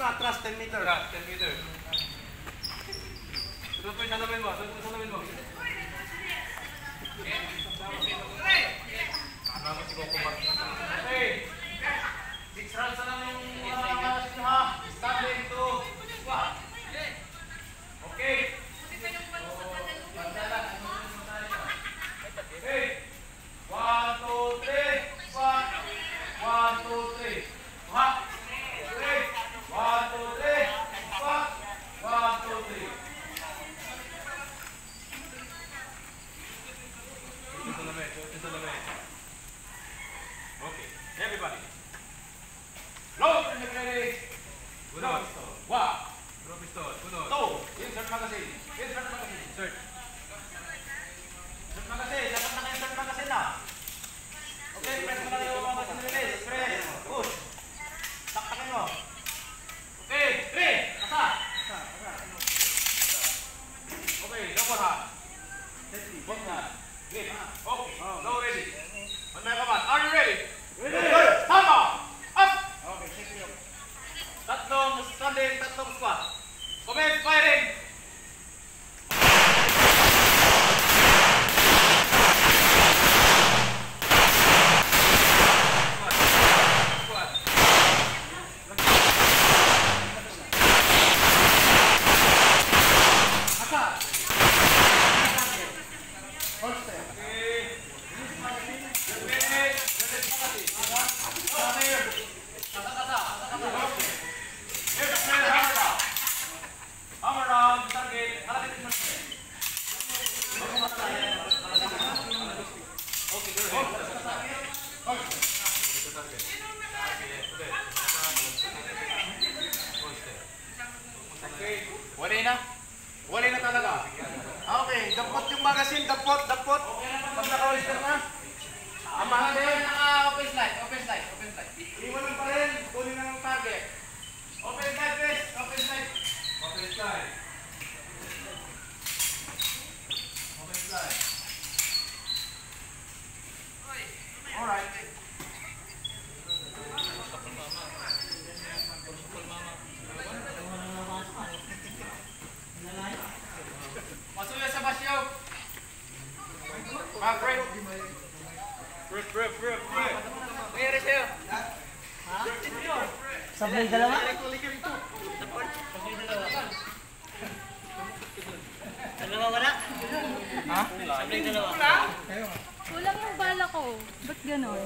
atras, 10 meter. Atras, 10 meter. Sunod po yung salamin mo. Sunod po yung salamin mo. Ano ako si Coco Mark? Okay. 6 rounds na lang yung ha. Standing to. Okay. Okay. 1, 2, 3. 1, 2, 3. Ha. 3. 1, 2, 3. 1, 2, 3. Okay, everybody. Load and ready. Unod. One. Draw pistol. Unod. Two. Insert magazine. Insert magazine. Insert. Insert magazine. Dapat naka-insert magazine na. Okay, press mo na yung magazine release. Press. Push. Taktakin mo. Okay, 3. Asa. Okay, double hand. Both hand. Grip. Okay, now ready. On my command. Are you ready? Ready. Stand up. Up. Okay, take it up. Tatlong standing, tatlong squat. Commence firing. Squat. Asa. Hold step. Hammer down, target, halapit mo siya. Okay, go ahead. Okay, wala na? Wala na talaga. Okay, dapot yung magazine, dapot. Pag naka-holster na. Amahan din. Open slide. Iwanan pa rin, kunin na ng target. Open slide, please. Open slide. Alright. Masuya sa basyo. Break. Mayroon sa'yo. Sablay dalawa? Dalawa wala? Ha? Sablay dalawa? Kulang yung bala ko. Ba't ganon?